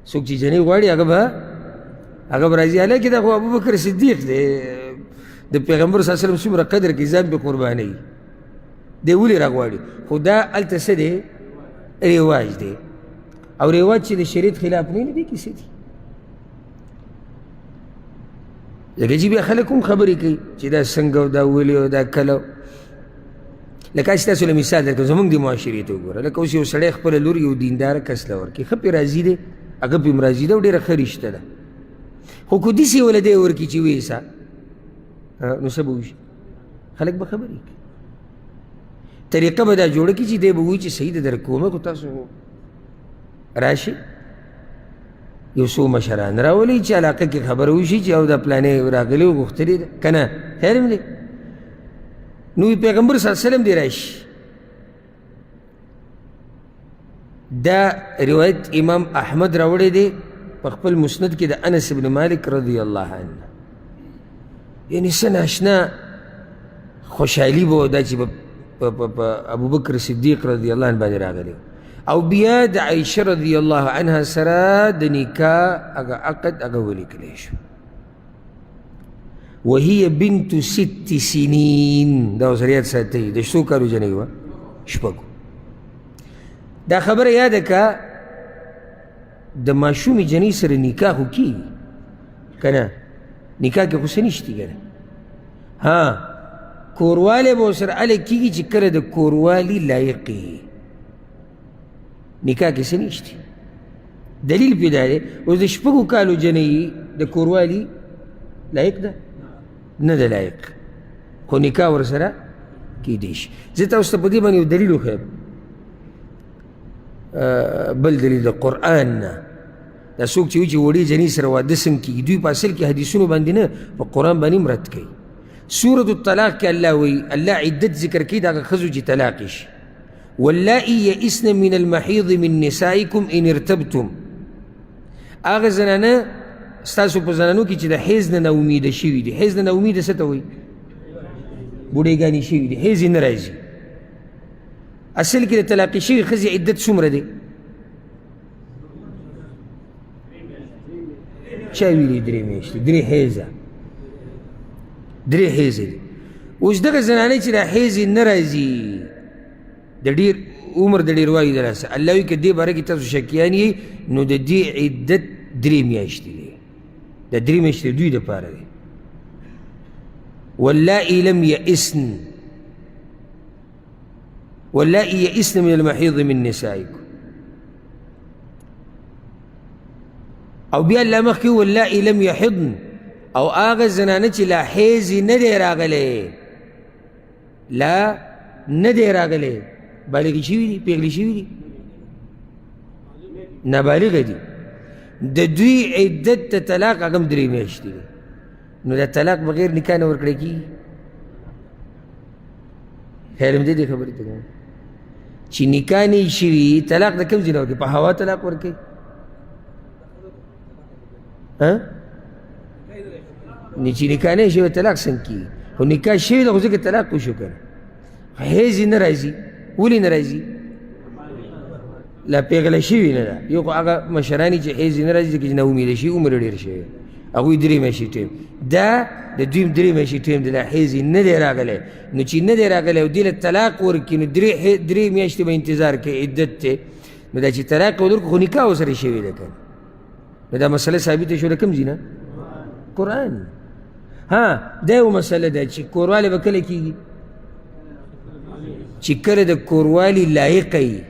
څوک چې جنې غواړي هغه به راځي. حالانکې دا خو ابوبکر صدیق دی، د پیغمبر صلی الله علیه وسلم څومره قدر کوي، ځان پې قربانوي، دی ولې راغواړي. خو دا هلته څه دی؟ رواج دی، او رواج چې د شریعت خلاف نه دی کیسې دي. ځکه چې بیا خلک هم خبرې کوي چې دا څنګه او دا ولې او دا کله. لکه چې تاسو له مثال درکړم، زمونږ د معاشرې ته وګوره، لکه اوس یو سړی خپله لور یو دینداره کس له ورکړي، ښه پې راضي دی، هغه پې هم راضي ده او ډېره ښه رشته ده. خو که داسې وله دی ورکړي چې ویسه، نو څه به وشي؟ خلک به خبرې کوي. طریقه به دا جوړه کړي چې دی به وایي چې صحیح ده در کومه، خو تاسو راشئ یو څو مشران راولئ چې علاقه کې خبره وشي چې او دا پلانې راغلي او غوښتلې ده که نه، خیر م دی. نو پیغمبر صلی الله علیه وسلم دی راشي. دا روایت امام احمد راوړی دی په خپل مسند کې د انس بن مالک رضی الله عنه. یعنې څه ناشنا خوشحالي به دا چې په ابوبکر صدیق رضی الله عنه باندې راغلی، او بیا د عایشه رضی الله عنها سره د نکاح هغه عقد هغه ولیکلی شو. وهي بنت 6 سنین، دا اوس ریاد ساتئ، د څو کالو جنۍ وه؟ شپږو. دا خبره یاده که د ماشومې جنۍ سره نکاح خو کېږي که نه؟ نکاح کې خو څه نشتي که نه؟ ها، کوروالی به ورسره هله کېږي چې کله د کوروالي لایق یې. نکاح کې څه نشتي. دلیل پې دا دی، اوس د شپږو کالو جنۍ د کوروالي لایق ده؟ نه ده لایق، خو نکاح ورسره کېدی شي. زه تاسو ته په دې باندې یو دلیل وښیم، بل دلیل د قرآن نه. دا څوک چې وایي چې وړې جنۍ سره واده څنګه کېږي، دوی په اصل کې حدیثونو باندې نه، په قرآن باندې هم رد کوي. سورة الطلاق کې الله وایي، الله عدت ذکر کوي د هغه ښځو چې طلاق شي. واللائي یئسن من المحیض من نسائکم ان ارتبتم، هغه زنانه ستاسو په زنانو کې چې د حیض نه ناامیده شوي دي. حیض نه ناامیده څه ته وایي؟ بوډېګانې شوي دي، حیض یې نه راځي. اصل کې د طلاقې شوي ښځې عدت څومره دی؟ چا ویلي 3 میاشتې، 3 حیضه، 3 حیضه دي. اوس دغه زنانې چې د حیض یې نه راځي، د ډېر عمر د ډېروالي د لاسه، الله وایي که دې باره کې تاسو شکیان یې، نو د دې عدت 3 میاشتې دی. د 3 میاشتې دوی دپاره دی. واللائي لم یئسن، واللائي یئسن من المحیض من نسائکم. او بیا الله مخکې واللائي لم یحضن، او هغه زنانه چې لا حیض نه دی راغلی، لا نه دی راغلی، بالغې شوي دي، پیغلې شوي دي، نابالغه دي، د دوی عدت د طلاق هغه هم 3 میاشتې دی. نو دا طلاق بغیر نکاح نه ورکړی کېږي. خیر هم دې خبرې ته کوم چې نکاح نه یې شوي، طلاق د کوم ځای نه ورکوي؟ په هوا طلاق ورکوي؟ نه چې نکاح نه یې شوی طلاق څنګه کېږي؟ خو نکاح شوي ده، خو ځکه طلاق وشو که نه. حیض یې نه راځي، ولې نه راځي؟ لا پیغله شوي نه ده. یو خو هغه مشران چې حیض یې نه راځي ځکه چې ناامیده شي، عمر ډېر شوی، هغوی 3 میاشتې ټیم، دا د دوی 3 میاشتې ټیم دی، لا حیض یې نه دی راغلی. نو چې نه دی راغلی او دې له طلاق ورکړي، نو 3 میاشتې به انتظار کوي، عدت دی. نو دا چې طلاق یې ورکړو، خو نکاح ورسره شوې ده که نه؟ نو دا مسله ثابته شوه د کوم ځای نه؟ قرآن. ها، دا یو مسله ده چې کوروالی به کله کېږي؟ چې کله د کوروالي لایقه یي،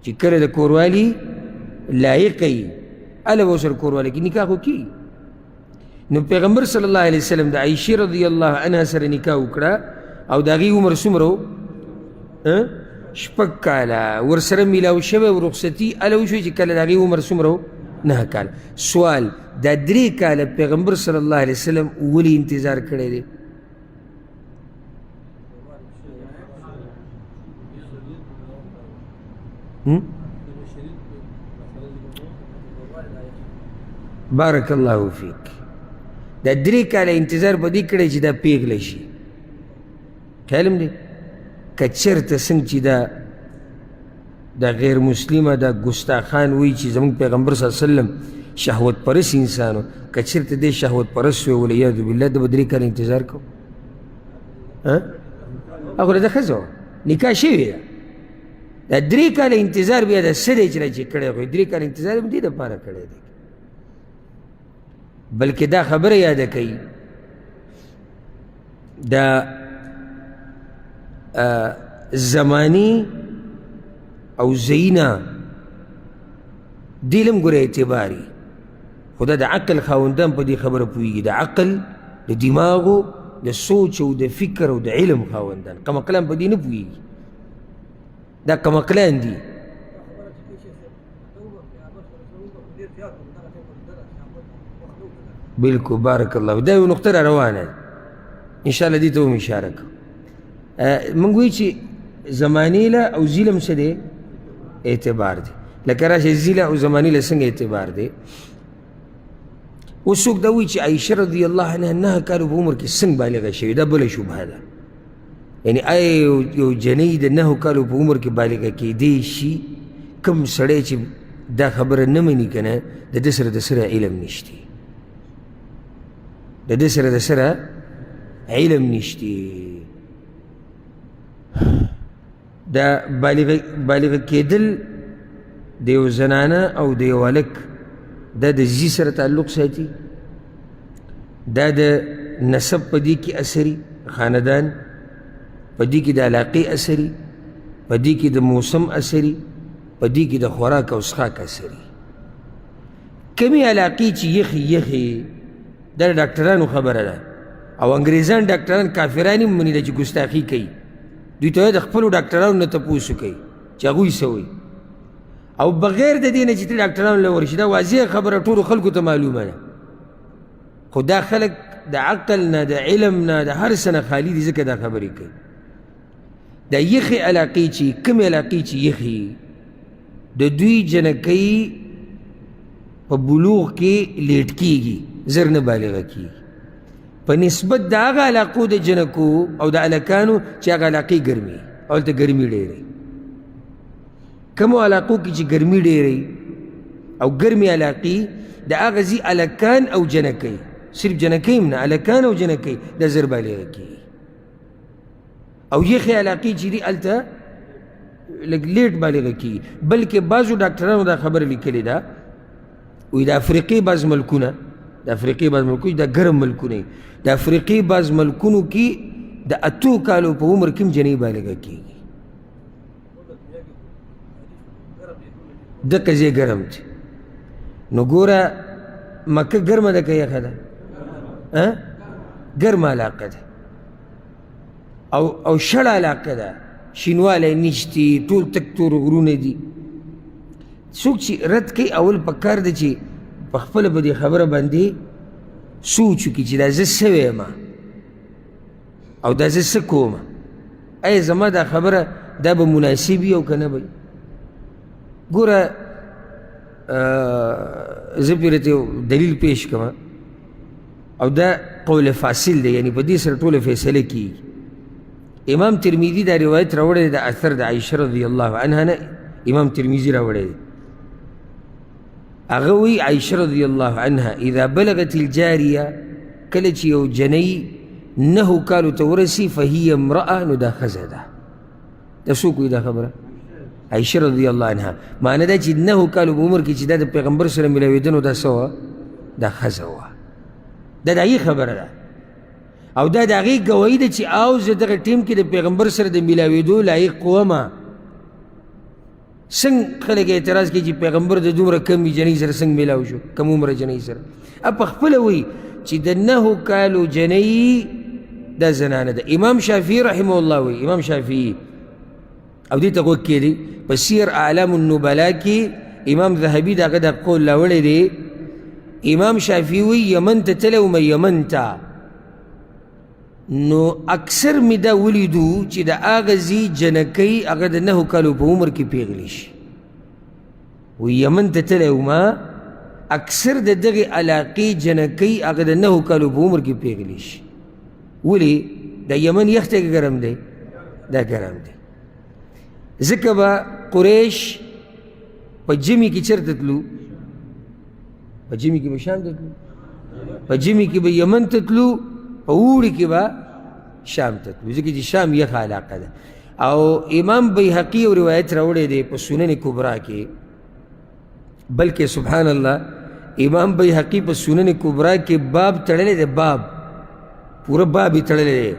چې کله د کوروالي لایقه یي، هله به ورسره کوروالی کېږي، نکاح خو کېږي. نو پیغمبر صلی الله علیه وسلم د عایشې رضی الله عنها سره نکاح وکړه، او د هغې عمر څومره و؟ 6 کاله. ورسره میلاو شوی و رخصتي، هله وشوی چې کله د هغې عمر څومره و؟ 9 کاله. سوال، دا 3 کاله پیغمبر صلی الله علیه وسلم ولې انتظار کړی دی؟ بارک الله فیک. دا 3 کاله انتظار په دې کړی چې دا پیغله شي. خیال هم دی که چېرته څنګه چې دا دا غیر مسلمه دا ګستاخان وی چې زموږ پیغمبر صلی الله علیه وسلم شهوت پرست انسانو، که چېرته دی شهوت پرست وی والعیاذ بالله د به 3 کاله انتظار کو. هغه د ښځه وه نکاح شوې ده، دا 3 کاله انتظار بیا د څه دی چې کړی خو 3 کاله انتظار هم دې دپاره کړی دی. بلکې دا خبره یاده کوي دا زمانی او زینا دیلم ګوره اعتباري، خدا د عقل خاوندان په دې خبره پوهېږي، د عقل د دماغو د سوچ او د فکر او د علم خاوندان، کمقلان په دې نه پوهېږي، دا کمقلان دي. بالکل بارک الله، دا یو نقطه را روانه ده انشاءالله دې ته هم اشاره کوو. موږ وایو چې زمانې له او ظلم څه دی اعتبار دی، لکه راشه ظله او زمانې له څنګه اعتبار دی. اوس څوک دا وایي چې عایشه رضی الله عنها 9 کالو په عمر کې څنګه بالغه شوې، دا بله شبهه ده. یعنی آیا یو جنۍ د 9 کالو په عمر کې بالغه کېدی شي؟ کوم سړی چې دا خبره نه مني که نه د ده سره د سره علم نشتی، د ده سره د سره علم نشتی. دا بالغه کېدل د یو زنانه او د یو هلک دا د زی سره تعلق ساتي، دا د نسب په دې کې اثري، خاندان په دې کې د علاقې اثري، په دې کې د موسم اثري، په دې کې د خوراک او څښاک اثري. کمې علاقې چې یخي دا د ډاکټرانو خبره ده، او انګریزان ډاکټران کافران هم مني ده چې ګستاخي کوي، دوی ته د خپلو ډاکټرانو نه تپوس وکوي چې هغوی څه وایي، او بغیر د دې نه چې ته ډاکټرانو له ورشي، دا واضح خبره ټولو خلکو ته معلومه ده. خو دا خلک د عقل نه د علم نه د هر څه نه خالي دي، ځکه دا خبرې کوي. دا یخې علاقې چې کومې علاقې چې یخي د دوی جنکۍ په بلوغ کې لیټ کېږي، زر نه بالغه کېږي، په نسبت د هغه علاقو د جنکو او د هلکانو چې هغه علاقې ګرمي او هلته ګرمي ډېرې. کومو علاقو کې چې ګرمي ډېرې او ګرمي علاقې د هغه ځي هلکان او جنکۍ، صرف جنکۍ هم نه هلکان او جنکۍ دا زر بالغه کېږي. او یخې علاقې چې دي هلته لږ لیټ بالغه کېږي. بلکې بعضو ډاکټرانو دا خبره لیکلې ده، وایي د افریقې بعض ملکونه، د افریقې بعض ملکونه دا ګرم ملکونه، د افریقې بعض ملکونو کې د 8 کالو په عمر کې هم جنۍ بالغه کېږي. دقه ځای ګرم دی. نو ګوره مکه ګرمه ده که یخه ده؟ ګرمه علاقه ده او شړه علاقه ده، شینوالی نشتی، ټول تک تور غرونه دي. څوک چې رد کوي اول پکار ده چې په خپله به دې خبره باندې سوچ وکړي چې دا زه څه ویم او دا زه څه کوم، ایا زما دا خبره دا به مناسب وي او که نه به. ګوره زه پرې یو دلیل پیش کوم او دا قول فاصل دی، یعنی په دې سره ټوله فیصله کېږي. امام ترمذي دا روایت راوړی دی د اثر د عایشه رضی الله عنها نه، امام ترمذي راوړی دی. هغه وی عایشه رضی الله عنها اذا بلغت الجاریه، کله چې یو جنۍ 9 کالو ته ورسي فهي امرأه، نو دا ښځه ده. دا څوک وایي دا خبره؟ عایشه رضی الله عنها. معنی دا چې 9 کالو په عمر کې چې دا د پیغمبر سره ملاوېده نو دا څه وه؟ دا ښځه وه. دا د هغې خبره ده او دا د هغې ګواهي ده چې او زه دغه ټیم کې د پیغمبر سره د ملاوېدو لایق ومه. څنګه خلک اعتراض کوي چې پیغمبر د دومره کمې جنۍ سره څنګه میلاو شو، کم عمره جنۍ سره؟ په خپله وایي چې د 9 کالو جنۍ دا زنانه ده. امام شافعي رحمه الله وایي، امام شافعي او دې ته غوږ کېدی، په سیر اعلام النبلا کې امام ذهبي د هغه دا قول راوړی دی. امام شافعي وایي یمن ته تللی وم، یمن ته، نو اکثر می دا ولیدو چې د هغه ځي جنکۍ هغه د 9 کالو په عمر کې پیغلی شي. و یمن ته تللی وم، اکثر د دغې علاقې جنکۍ هغه د 9 کالو په عمر کې پیغلی شي. ولې؟ د یمن یخ دی که ګرم دی؟ دا ګرم دی. ځکه به قریش په جمي کې چېرته تلو؟ په جمي کې به شام ته تلو، په جمي کې به یمن ته تلو، په اوړي کې به شام ته تلو، ځکه چې شام یخه علاقه ده. او امام بیهقي یو روایت راوړی دی په سنن کبرا کې، بلکې سبحان الله امام بیهقي په سنن کبرا کې باب تړلی دی، باب پورا باب یې تړلی دی،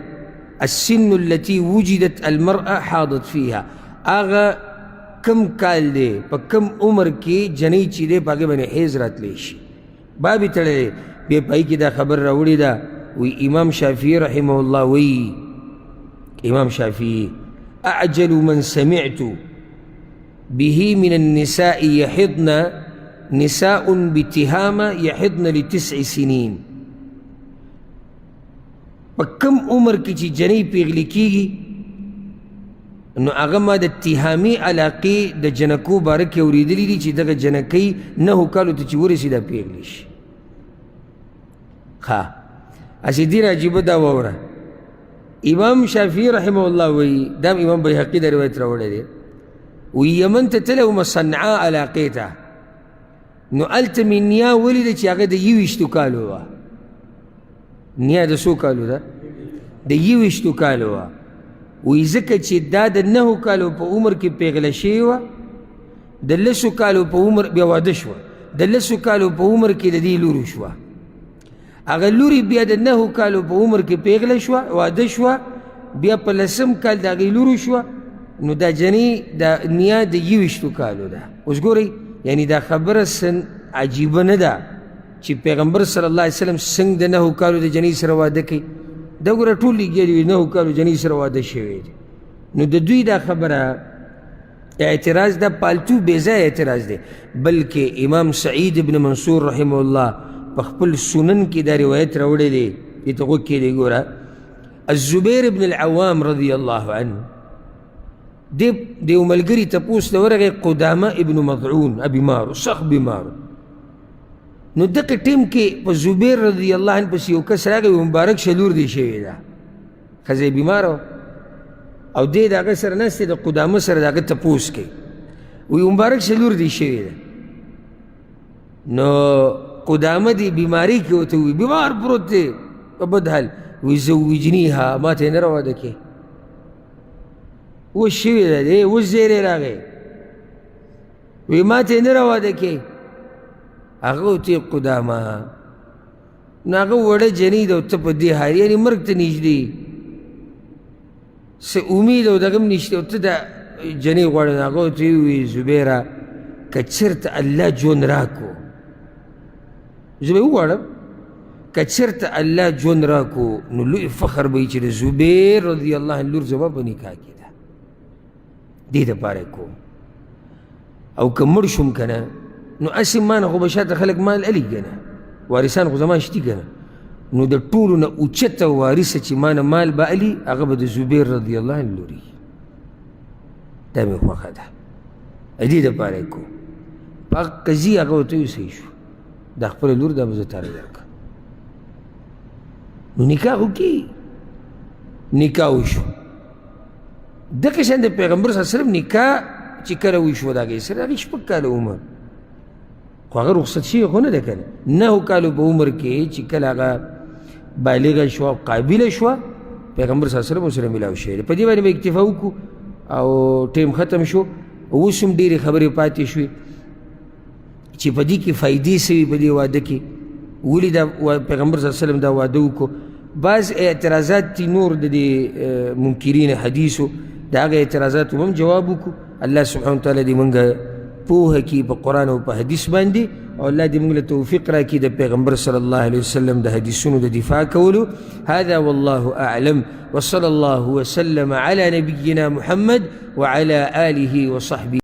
السن التي وجدت المرأة حاضت فيها، هغه کم کال دی په کم عمر کې جنۍ چې دی په هغې باندې حیض راتلی شي، باب یې تړلی دی. بیا په هغې کې دا خبر راوړې ده، وی امام شافعي رحمه الله وی امام شافعي اعجل من سمعت به من النساء يحضن نساء بتهامة يحضن ل9 سنين. په کم عمر کې چې جنۍ پیغلې کېږي نو هغه ما د تهامي علاقې د جنکو باره کې اورېدلي دي چې دغه جنکۍ 9 کالو ته چې ورسي دا پیغلې شي. ښه هسې ډېر عجیبه دا واوره، امام شافعي رحمه الله وی دا امام بیهقي دا روایت راوړی دی، وی یمن ته تللی وم صنعا علاقې ته، نو هلته مې نیا ولیده چې هغه د 21 کالو وه. نیا د څو کالو ده؟ د 21 کالو وه. وی ځکه چې دا د 9 کالو په عمر کې پیغله شوې وه، د 10 کالو په عمر بیا واده شوه، د 10 کالو په عمر کې د دې لور شوه، هغه لوري بیا د 9 کالو په عمر کې پیغله شوه، واده شوه، بیا په 10م کال د هغې لور شوه، نو دا جنۍ د نیا د 21 کالو ده. اوس ګورئ یعنی دا خبره عجیبه نه ده چې پیغمبر صلی الله علیه وسلم څنګه د 9 کالو د جنۍ سره واده کوي. دا ګوره ټول لګیا دي 9 کالو جنۍ سره واده شوی دی. نو د دوی دا خبره اعتراض دا پالتو بې ځایه اعتراض دی، بلکې امام سعید ابن منصور رحمه الله په خپل سنن کې دا روایت راوړی دی، دې ته غوږ کېږدئ ګوره. الزبیر ابن العوام رضی الله عنه د یو ملګري تپوس ته ورغی، قدامه ابن مضعون بیمارو، سخت بیمارو. نو دغه ټیم کې په زبیر رضی الله عنه پسې یو کس راغی، مبارک شه لور دې شوې ده، ښځه بیماره وه او دی د هغه سره ناست دی، د قدامه سره د هغه تپوس کوي، وی مبارک شه لور دې شوې ده. نو قدامه دی بیماری کې ورته وی بیمار پروت دی په بد حال، وی زوجنیها، ما ته یې نه راواده کې، اوس شوې ده دی، اوس زیری راغی، وی ما ته یې نه راواده کې. هغه ورته قدامه نو هغه وړه جنۍ ده او ته په دې حال یعنې مرګ ته نږدې، څه امید او دغه هم نشته، او ته دا جنۍ غواړې. نو هغه ورته وویل زبیره که چېرته الله ژوند راکړو، زه به یې وغواړم، که چېرته الله ژوند راکړو نو لوی فخر به وي چې د زبیر رضی الله عنه لور زما په نکاح کې ده، دې دپاره یې کوم. او که مړ شوم که نه نو اسې ما نه خو به شاته خلک مال الي که نه، وارثان خو زما شتي که نه، نو د ټولو نه اوچته وارثه چې ما نه مال به الي هغه به د زبیر رضی الله عنه لوري. دا مې خوښه ده، دې دپاره یې کوم. په هغه قضیې هغه ورته ویل صحیح شو، دا خپله لور دا به زه تاله درکړم. نو نکاح وکړي، نکاح وشو. دغه شان د پیغمبر صلی الله علیه وسلم نکاح چې کله وشو د هغې سره، د هغې 6 کاله عمر، خو هغه رخصت شوې خو نه ده که نه، 9 کالو په عمر کې چې کله هغه بالغه شوه او قابله شوه، پیغمبر صلی الله علیه وسلم ورسره میلاو شوی دی. په دې باندې به اکتفا وکړو او ټیم ختم شو. اوس هم ډېرې خبرې پاتې شوې چې په دې کې فایدې څه وي په دې واده کې، ولې دا پیغمبر صلی الله علیه وسلم دا واده وکړو. بعض اعتراضات دي نور د دې منکرین حدیثو، د هغه اعتراضاتو هم جواب وکړو. الله سبحانه وتعالی دې موږ پوهه کړي په قرآن او په حدیث باندې، او الله دې موږ له توفیق راکړي د پیغمبر صلی الله علیه وسلم د حدیثونو د دفاع کولو. هذا والله اعلم، وصلى الله وسلم على نبينا محمد وعلى آله وصحبه.